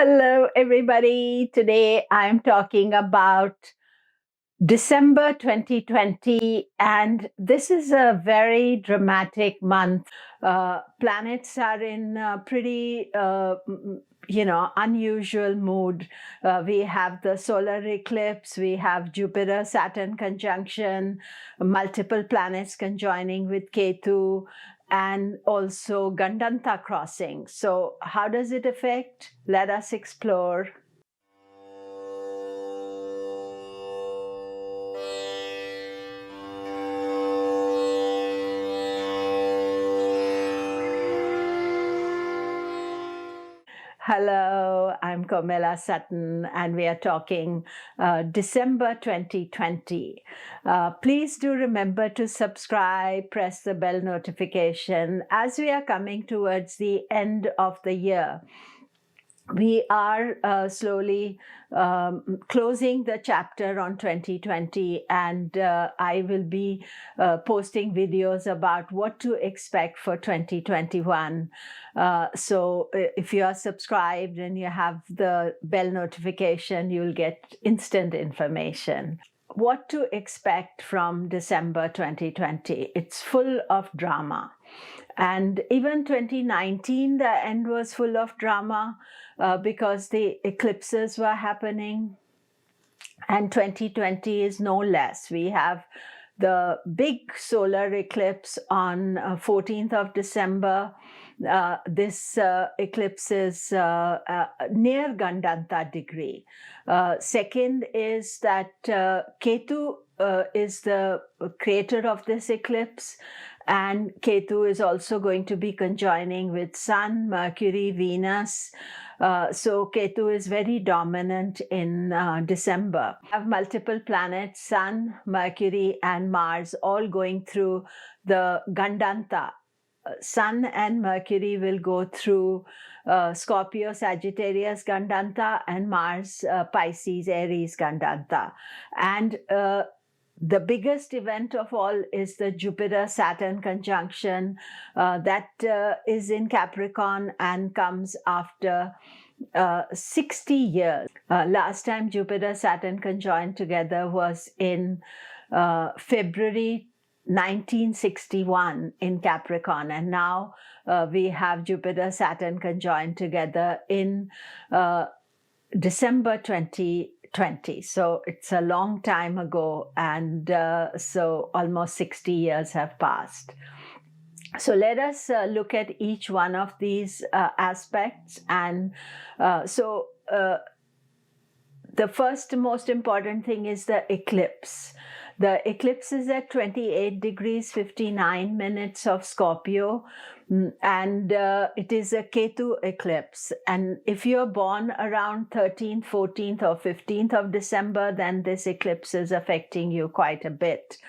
Hello, everybody. Today I'm talking about December 2020, and this is a very dramatic month. Planets are in a pretty, unusual mood. We have the solar eclipse, we have Jupiter Saturn conjunction, multiple planets conjoining with Ketu, and also Gandanta crossing. So, how does it affect? Let us explore. Hello, I'm Komilla Sutton, and we are talking December 2020. Please do remember to subscribe, press the bell notification as we are coming towards the end of the year. We are slowly closing the chapter on 2020, and I will be posting videos about what to expect for 2021. So if you are subscribed and you have the bell notification, you'll get instant information. What to expect from December 2020? It's full of drama. And even 2019, the end was full of drama because the eclipses were happening. And 2020 is no less. We have the big solar eclipse on 14th of December. This eclipse is near Gandanta degree. Second is that Ketu is the creator of this eclipse, and Ketu is also going to be conjoining with Sun, Mercury, Venus. So Ketu is very dominant in December. We have multiple planets, Sun, Mercury, and Mars, all going through the Gandanta. Sun and Mercury will go through Scorpio, Sagittarius, Gandanta, and Mars, Pisces, Aries, Gandanta. And the biggest event of all is the Jupiter-Saturn conjunction that is in Capricorn and comes after 60 years. Last time Jupiter-Saturn conjoined together was in February 1961 in Capricorn, and now we have Jupiter-Saturn conjoined together in December 2020. So it's a long time ago, and so almost 60 years have passed. So let us look at each one of these aspects. And the first most important thing is the eclipse. The eclipse is at 28 degrees 59 minutes of Scorpio, and it is a Ketu eclipse. And if you're born around 13th, 14th, or 15th of December, then this eclipse is affecting you quite a bit.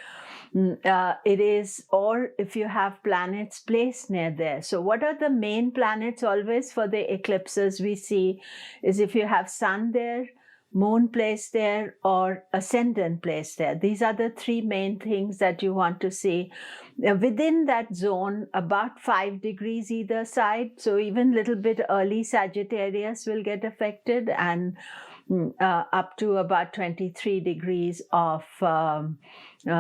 It is, or if you have planets placed near there. So what are the main planets always for the eclipses we see is if you have Sun there, Moon placed there, or ascendant placed there. These are the three main things that you want to see. Within that zone, about 5 degrees either side, so even a little bit early Sagittarius will get affected, and up to about 23 degrees of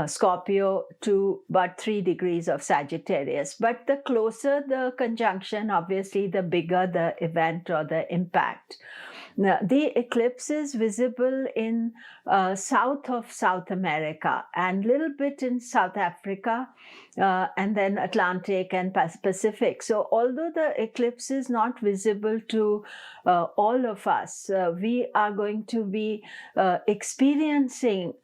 Scorpio to about 3 degrees of Sagittarius. But the closer the conjunction, obviously, the bigger the event or the impact. Now, the eclipse is visible in south of South America and a little bit in South Africa, and then Atlantic and Pacific. So although the eclipse is not visible to all of us, we are going to be experiencing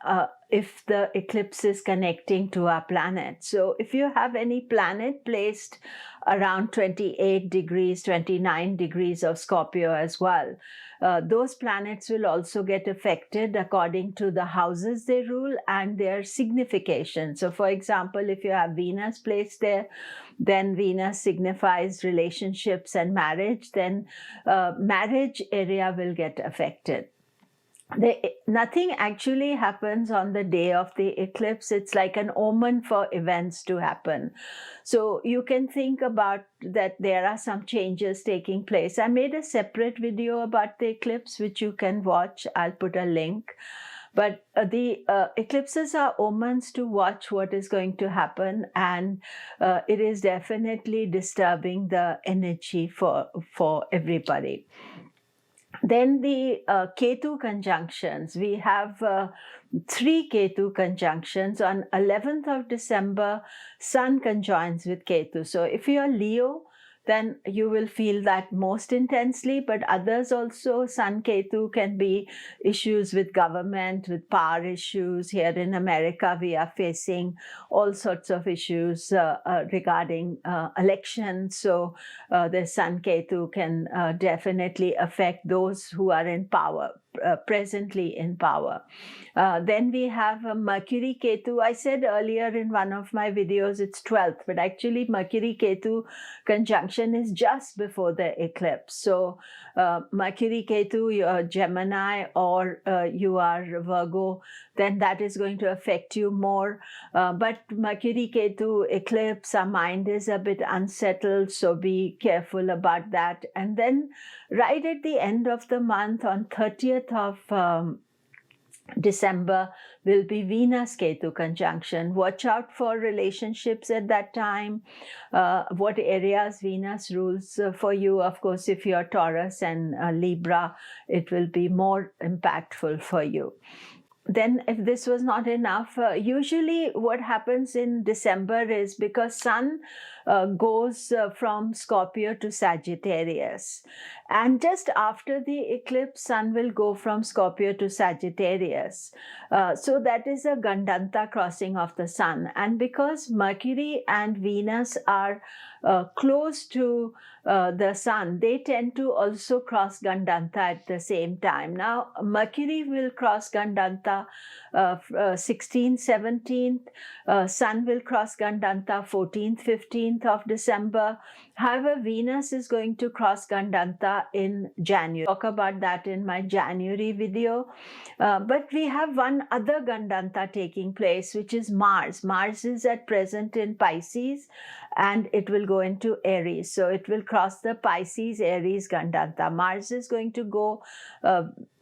if the eclipse is connecting to our planet. So if you have any planet placed around 28 degrees, 29 degrees of Scorpio as well, those planets will also get affected according to the houses they rule and their signification. So for example, if you have Venus placed there, then Venus signifies relationships and marriage, then marriage area will get affected. nothing actually happens on the day of the eclipse. It's like an omen for events to happen. So you can think about that there are some changes taking place. I made a separate video about the eclipse, which you can watch. I'll put a link. But the eclipses are omens to watch what is going to happen, and it is definitely disturbing the energy for everybody. Then the Ketu conjunctions. We have 3 Ketu conjunctions. On 11th of December, Sun conjoins with Ketu. So if you are Leo, then you will feel that most intensely, but others also. Sun Ketu can be issues with government, with power issues. Here in America, we are facing all sorts of issues regarding elections. So the Sun Ketu can definitely affect those who are in power. Presently in power. Then we have Mercury Ketu. I said earlier in one of my videos it's 12th, but actually Mercury Ketu conjunction is just before the eclipse. So Mercury Ketu, you're Gemini or you are Virgo, then that is going to affect you more. But Mercury Ketu eclipse, our mind is a bit unsettled, so be careful about that. And then right at the end of the month, on 30th of December, will be Venus Ketu conjunction. Watch out for relationships at that time. What areas Venus rules for you. Of course, if you're Taurus and Libra, it will be more impactful for you. Then if this was not enough, usually what happens in December is because Sun goes from Scorpio to Sagittarius. And just after the eclipse, Sun will go from Scorpio to Sagittarius. So that is a Gandanta crossing of the Sun. And because Mercury and Venus are close to the Sun, they tend to also cross Gandanta at the same time. Now, Mercury will cross Gandanta 16th, 17th. Sun will cross Gandanta 14th, 15th of December. However, Venus is going to cross Gandanta in January. I'll talk about that in my January video. But we have one other Gandanta taking place, which is Mars. Mars is at present in Pisces, and it will go into Aries. So it will cross the Pisces-Aries Gandanta. Mars is going to go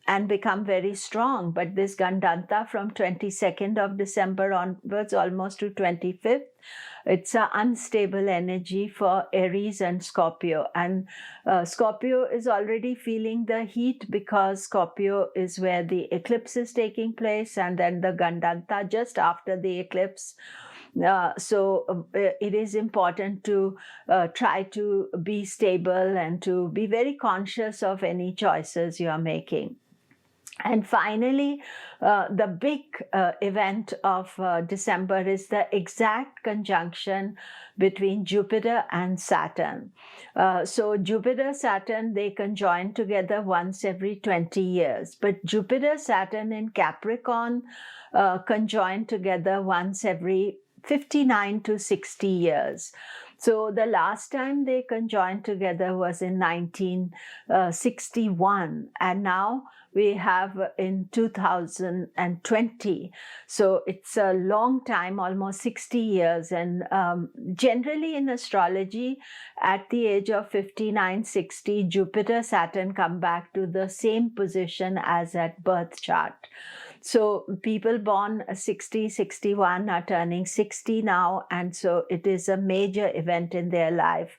and become very strong. But this Gandanta from 22nd of December onwards, almost to 25th, it's an unstable energy for Aries and Scorpio. And Scorpio is already feeling the heat because Scorpio is where the eclipse is taking place, and then the Gandanta just after the eclipse. So it is important to try to be stable and to be very conscious of any choices you are making. And finally, the big event of December is the exact conjunction between Jupiter and Saturn. So Jupiter, Saturn, they conjoin together once every 20 years. But Jupiter, Saturn in Capricorn conjoin together once every 59 to 60 years. So the last time they conjoined together was in 1961, and now we have in 2020. So it's a long time, almost 60 years. And generally in astrology, at the age of 59, 60, Jupiter, Saturn come back to the same position as at birth chart. So people born 60, 61 are turning 60 now, and so it is a major event in their life.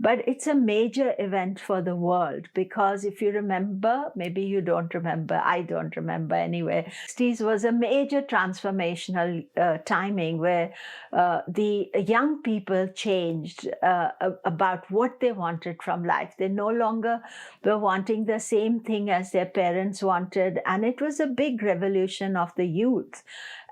But it's a major event for the world because if you remember, maybe you don't remember, I don't remember anyway, 60s was a major transformational timing where the young people changed about what they wanted from life. They no longer were wanting the same thing as their parents wanted, and it was a big revolution of the youth.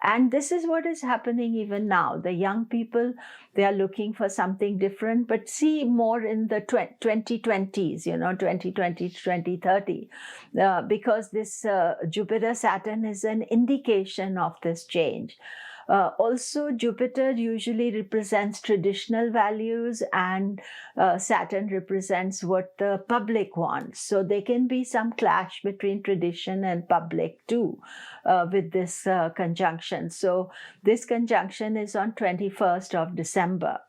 And this is what is happening even now. The young people, they are looking for something different, but see more in the 2020s, 2020 to 2030, because this Jupiter-Saturn is an indication of this change. Also, Jupiter usually represents traditional values, and Saturn represents what the public wants. So there can be some clash between tradition and public too with this conjunction. So this conjunction is on 21st of December.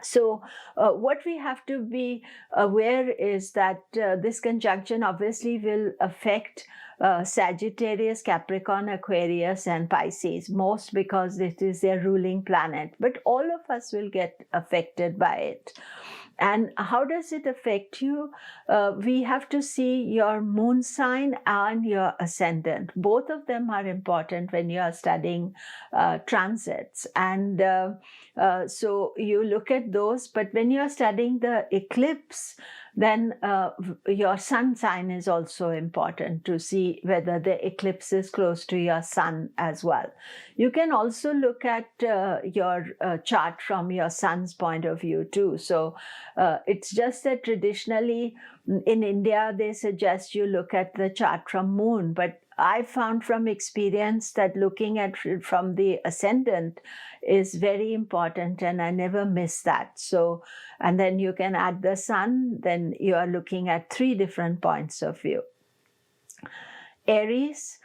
So what we have to be aware is that this conjunction obviously will affect Sagittarius, Capricorn, Aquarius, and Pisces, most because it is their ruling planet. But all of us will get affected by it. And how does it affect you? We have to see your moon sign and your ascendant. Both of them are important when you are studying transits. And so you look at those, but when you are studying the eclipse, then your sun sign is also important to see whether the eclipse is close to your sun as well. You can also look at your chart from your sun's point of view too. So it's just that traditionally in India, they suggest you look at the chart from moon, but I found from experience that looking at it from the ascendant is very important, and I never miss that. So, and then you can add the sun, then you are looking at 3 different points of view. Aries,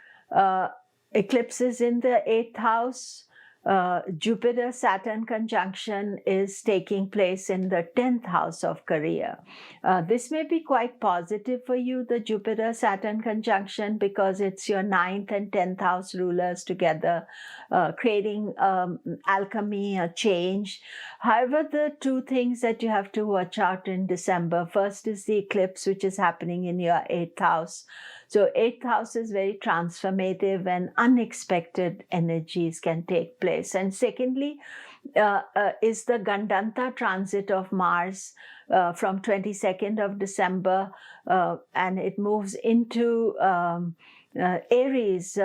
eclipse is in the 8th house. Jupiter-Saturn conjunction is taking place in the 10th house of career. This may be quite positive for you, the Jupiter-Saturn conjunction, because it's your 9th and 10th house rulers together, creating alchemy, a change. However, the 2 things that you have to watch out in December, first is the eclipse, which is happening in your 8th house. So 8th house is very transformative, and unexpected energies can take place. And secondly, is the Gandanta transit of Mars from 22nd of December, and it moves into Aries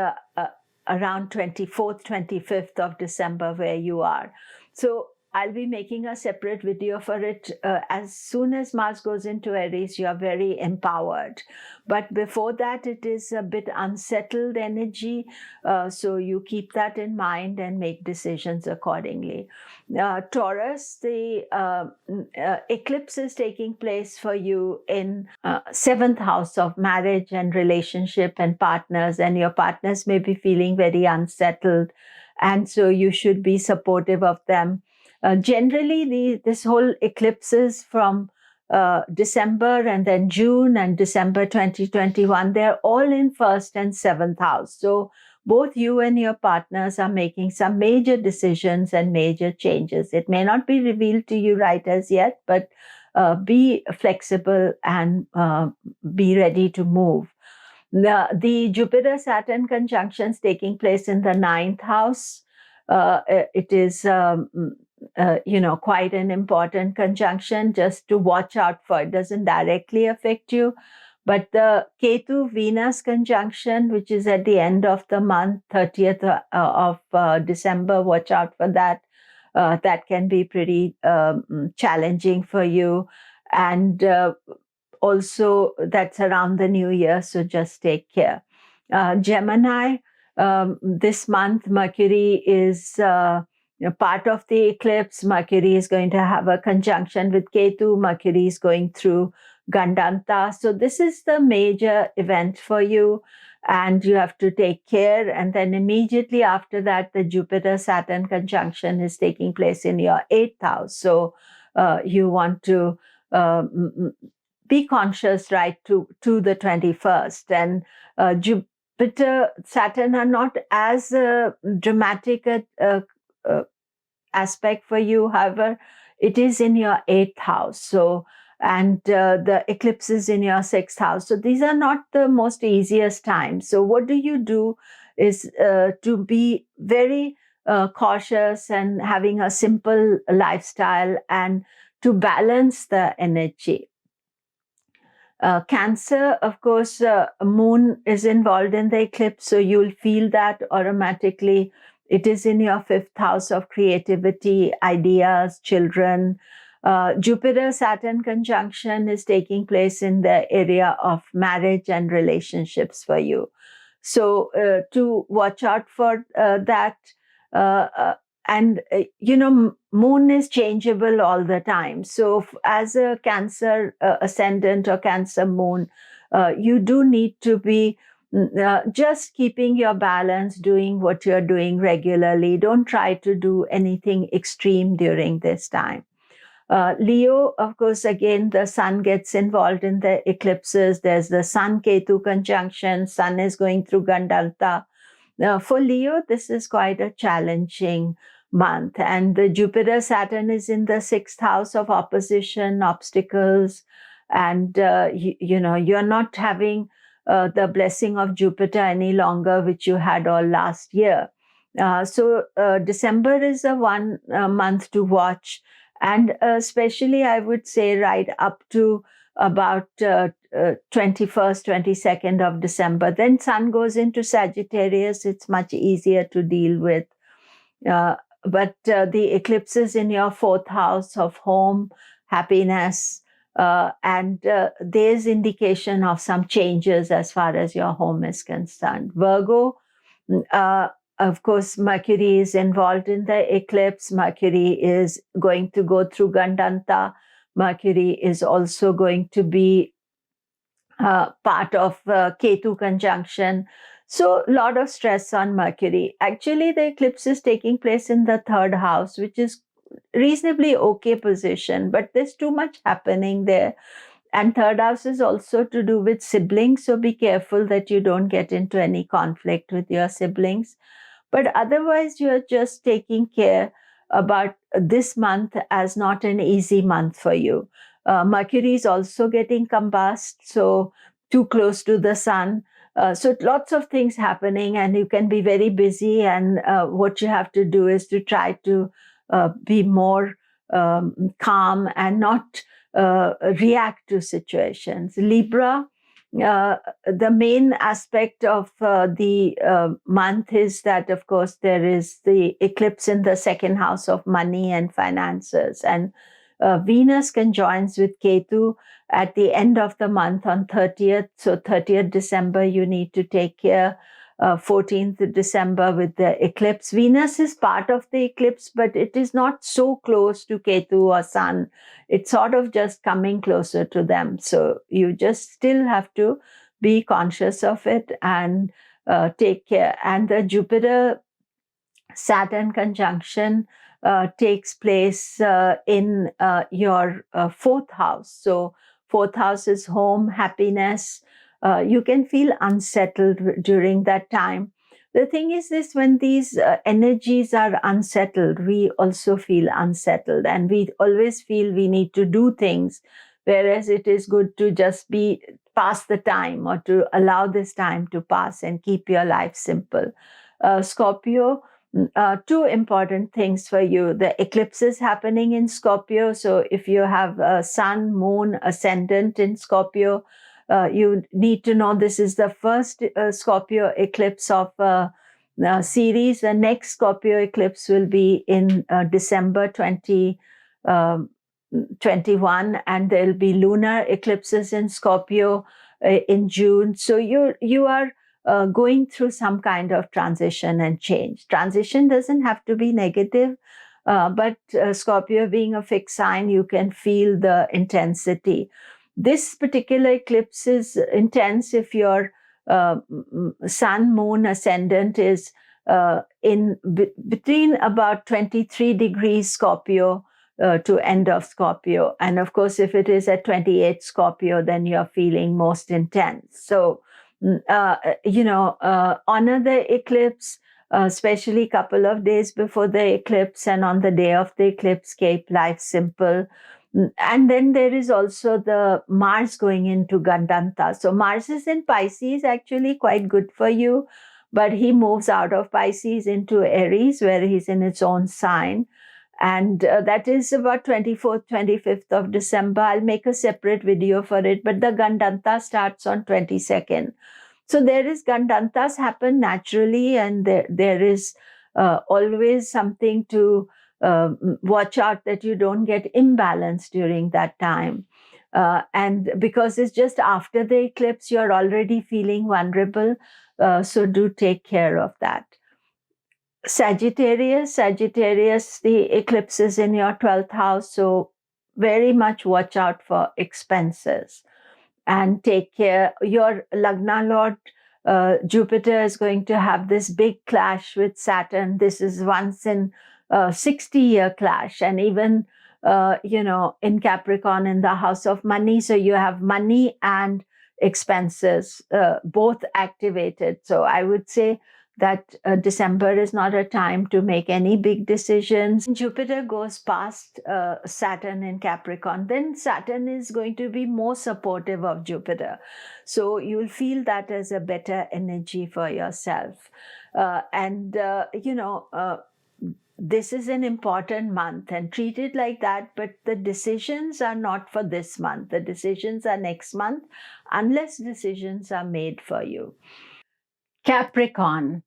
around 24th, 25th of December, where you are. So I'll be making a separate video for it. As soon as Mars goes into Aries, you are very empowered. But before that, it is a bit unsettled energy. So you keep that in mind and make decisions accordingly. Taurus, the eclipse is taking place for you in 7th house of marriage and relationship and partners. And your partners may be feeling very unsettled. And so you should be supportive of them. Generally, this whole eclipses from December and then June and December 2021, they're all in 1st and 7th house. So both you and your partners are making some major decisions and major changes. It may not be revealed to you right as yet, but be flexible and be ready to move. The Jupiter-Saturn conjunctions taking place in the 9th house. It is quite an important conjunction just to watch out for. It doesn't directly affect you, but the Ketu Venus conjunction, which is at the end of the month, 30th of December, watch out for that. That can be pretty challenging for you. And also that's around the new year, so just take care. Gemini, this month, Mercury is part of the eclipse. Mercury is going to have a conjunction with Ketu. Mercury is going through Gandanta. So this is the major event for you, and you have to take care. And then immediately after that, the Jupiter-Saturn conjunction is taking place in your 8th house. So you want to be conscious right to the 21st. And Jupiter, Saturn are not as dramatic aspect for you. However, it is in your 8th house. So, and the eclipse is in your 6th house. So these are not the most easiest times. So what do you do is to be very cautious and having a simple lifestyle and to balance the energy. Cancer, of course, moon is involved in the eclipse, so you'll feel that automatically. It is in your 5th house of creativity, ideas, children. Jupiter-Saturn conjunction is taking place in the area of marriage and relationships for you. So to watch out for that, Moon is changeable all the time. So as a Cancer ascendant or Cancer moon, you do need to be just keeping your balance, doing what you're doing regularly. Don't try to do anything extreme during this time. Leo, of course, again, the sun gets involved in the eclipses. There's the Sun-Ketu conjunction. Sun is going through Gandanta. For Leo, this is quite a challenging month. And the Jupiter Saturn is in the 6th house of opposition, obstacles. And, you're not having the blessing of Jupiter any longer, which you had all last year. So December is a one month to watch. And especially, I would say, right up to about 21st, 22nd of December. Then Sun goes into Sagittarius. It's much easier to deal with. But the eclipses in your 4th house of home, happiness, and there's indication of some changes as far as your home is concerned. Virgo, of course, Mercury is involved in the eclipse. Mercury is going to go through Gandanta. Mercury is also going to be part of Ketu conjunction. So a lot of stress on Mercury. Actually, the eclipse is taking place in the 3rd house, which is reasonably okay position, but there's too much happening there. And 3rd house is also to do with siblings. So be careful that you don't get into any conflict with your siblings. But otherwise, you're just taking care about this month as not an easy month for you. Mercury is also getting combust, so too close to the sun. So lots of things happening, and you can be very busy. And what you have to do is to try to be more calm and not react to situations. Libra, the main aspect of the month is that, of course, there is the eclipse in the 2nd house of money and finances. And Venus conjoins with Ketu at the end of the month on 30th. So 30th December, you need to take care. 14th December with the eclipse. Venus is part of the eclipse, but it is not so close to Ketu or Sun. It's sort of just coming closer to them. So you just still have to be conscious of it and take care. And the Jupiter Saturn conjunction takes place in your 4th house. So 4th house is home, happiness. You can feel unsettled during that time. The thing is this, when these energies are unsettled, we also feel unsettled, and we always feel we need to do things, whereas it is good to just pass the time, or to allow this time to pass and keep your life simple. Scorpio, 2 important things for you. The eclipse is happening in Scorpio. So if you have a sun, moon, ascendant in Scorpio, you need to know this is the first Scorpio eclipse of series. The next Scorpio eclipse will be in December 2021, and there'll be lunar eclipses in Scorpio in June. So you are going through some kind of transition and change. Transition doesn't have to be negative, but Scorpio being a fixed sign, you can feel the intensity. This particular eclipse is intense if your sun, moon, ascendant is between about 23 degrees Scorpio to end of Scorpio. And of course, if it is at 28 Scorpio, then you're feeling most intense. So, honor the eclipse, especially a couple of days before the eclipse, and on the day of the eclipse, keep life simple. And then there is also the Mars going into Gandanta. So Mars is in Pisces, actually quite good for you, but he moves out of Pisces into Aries, where he's in its own sign. And that is about 24th, 25th of December. I'll make a separate video for it, but the Gandanta starts on 22nd. So there is Gandantas happen naturally, and there is always something to watch out that you don't get imbalanced during that time. And because it's just after the eclipse, you're already feeling vulnerable. So do take care of that. Sagittarius, the eclipse is in your 12th house, so very much watch out for expenses and take care. Your Lagna Lord, Jupiter, is going to have this big clash with Saturn. This is once in 60-year clash, and even in Capricorn, in the house of money. So you have money and expenses both activated. So I would say that December is not a time to make any big decisions. Jupiter goes past Saturn in Capricorn, then Saturn is going to be more supportive of Jupiter. So you'll feel that as a better energy for yourself. This is an important month and treat it like that, but the decisions are not for this month. The decisions are next month, unless decisions are made for you. Capricorn.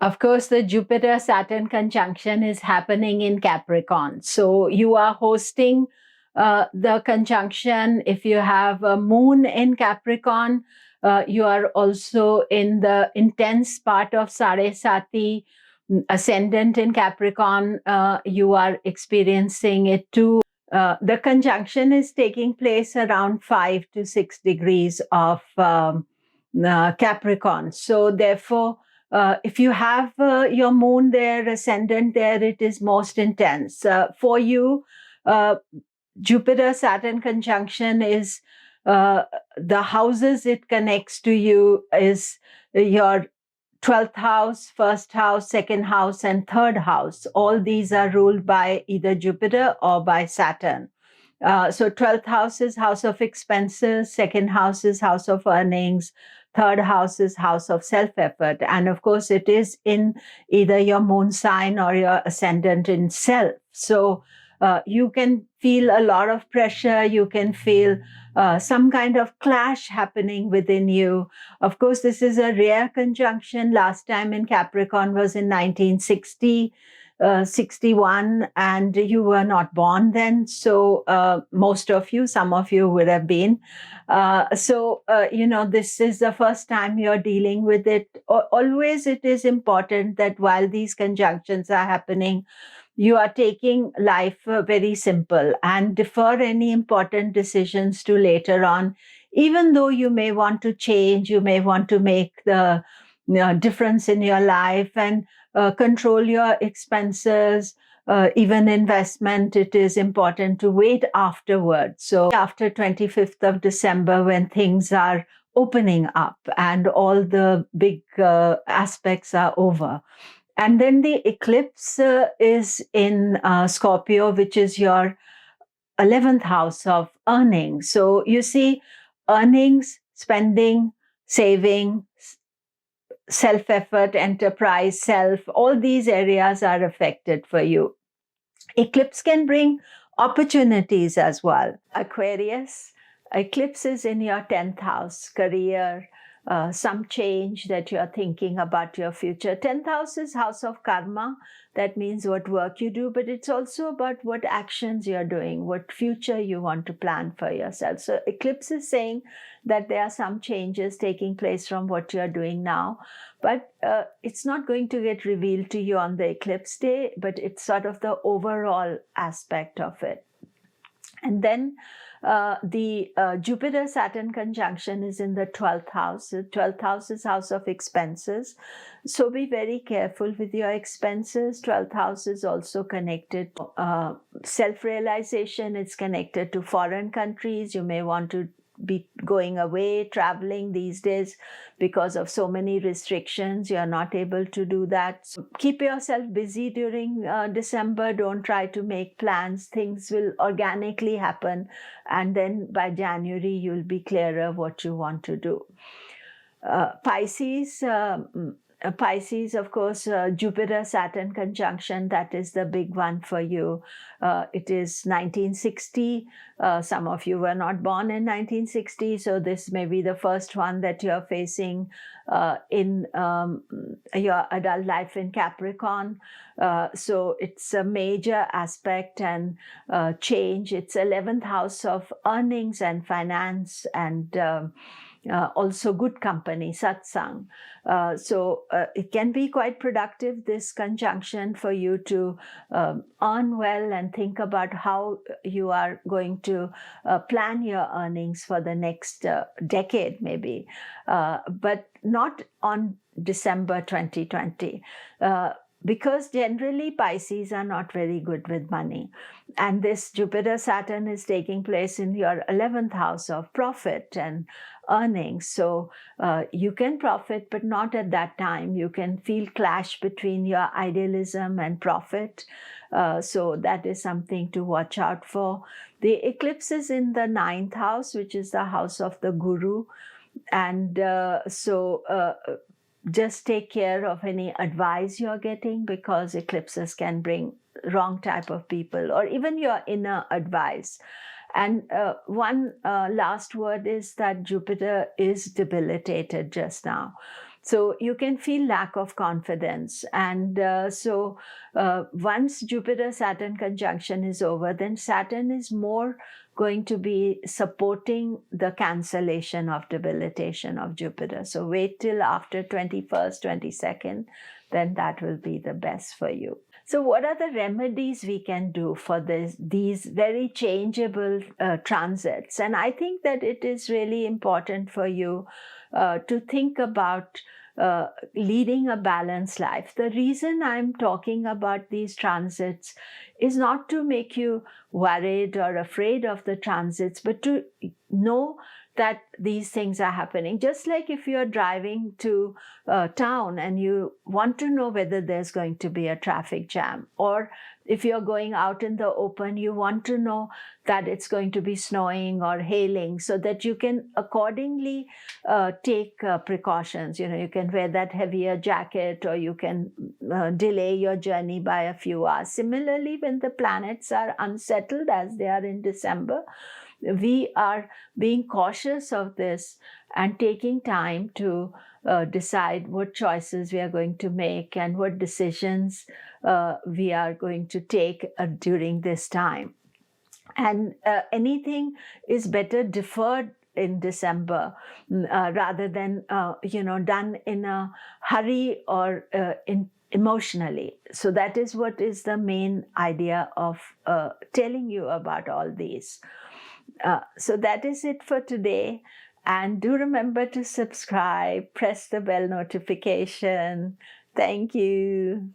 Of course, the Jupiter-Saturn conjunction is happening in Capricorn. So you are hosting the conjunction. If you have a moon in Capricorn, you are also in the intense part of Sade Sati. Ascendant in Capricorn, you are experiencing it too. The conjunction is taking place around 5 to 6 degrees of Capricorn. So therefore, if you have your moon there, ascendant there, it is most intense. For you, Jupiter-Saturn conjunction is the houses it connects to you is your 12th house, first house, second house, and third house. All these are ruled by either Jupiter or by Saturn. So 12th house is house of expenses, second house is house of earnings, third house is house of self-effort. And of course, it is in either your moon sign or your ascendant in self. So you can feel a lot of pressure. You can feel some kind of clash happening within you. Of course, this is a rare conjunction. Last time in Capricorn was in 1960. 61, and you were not born then. So most of you, some of you would have been. This is the first time you're dealing with it. Always it is important that while these conjunctions are happening, you are taking life very simple and defer any important decisions to later on. Even though you may want to change, you may want to make the difference in your life and control your expenses, even investment, it is important to wait afterwards. So after 25th of December, when things are opening up and all the big aspects are over. And then the eclipse is in Scorpio, which is your 11th house of earnings. So you see, earnings, spending, saving, self-effort, enterprise, self, all these areas are affected for you. Eclipse can bring opportunities as well. Aquarius, eclipse is in your 10th house, career, some change that you're thinking about your future. 10th house is house of karma. That means what work you do, but it's also about what actions you're doing, what future you want to plan for yourself. So eclipse is saying that there are some changes taking place from what you're doing now, but it's not going to get revealed to you on the eclipse day, but it's sort of the overall aspect of it. And then the Jupiter-Saturn conjunction is in the 12th house. The 12th house is house of expenses. So be very careful with your expenses. 12th house is also connected to self-realization. It's connected to foreign countries. You may want to be going away, traveling these days because of so many restrictions. You're not able to do that. So keep yourself busy during December. Don't try to make plans. Things will organically happen. And then by January, you'll be clearer what you want to do. Pisces, of course, Jupiter-Saturn conjunction, that is the big one for you. It is 1960. Some of you were not born in 1960, so this may be the first one that you're facing in your adult life in Capricorn. So it's a major aspect and change. It's 11th house of earnings and finance and also good company, satsang. So it can be quite productive, this conjunction, for you to earn well and think about how you are going to plan your earnings for the next decade, maybe, but not on December 2020. Because generally Pisces are not very good with money. And this Jupiter Saturn is taking place in your 11th house of profit and earnings. So you can profit, but not at that time. You can feel clash between your idealism and profit. So that is something to watch out for. The eclipse is in the 9th house, which is the house of the guru. And just take care of any advice you're getting, because eclipses can bring wrong type of people or even your inner advice. And one last word is that Jupiter is debilitated just now. So you can feel lack of confidence. And once Jupiter-Saturn conjunction is over, then Saturn is more going to be supporting the cancellation of debilitation of Jupiter. So wait till after 21st, 22nd, then that will be the best for you. So what are the remedies we can do for these very changeable transits? And I think that it is really important for you to think about leading a balanced life. The reason I'm talking about these transits is not to make you worried or afraid of the transits, but to know that these things are happening. Just like if you're driving to town and you want to know whether there's going to be a traffic jam, or if you're going out in the open, you want to know that it's going to be snowing or hailing, so that you can accordingly take precautions. You know, you can wear that heavier jacket, or you can delay your journey by a few hours. Similarly, when the planets are unsettled, as they are in December, we are being cautious of this and taking time to decide what choices we are going to make and what decisions we are going to take during this time. And anything is better deferred in December rather than done in a hurry or emotionally. So that is what is the main idea of telling you about all these. So that is it for today. And do remember to subscribe, press the bell notification. Thank you.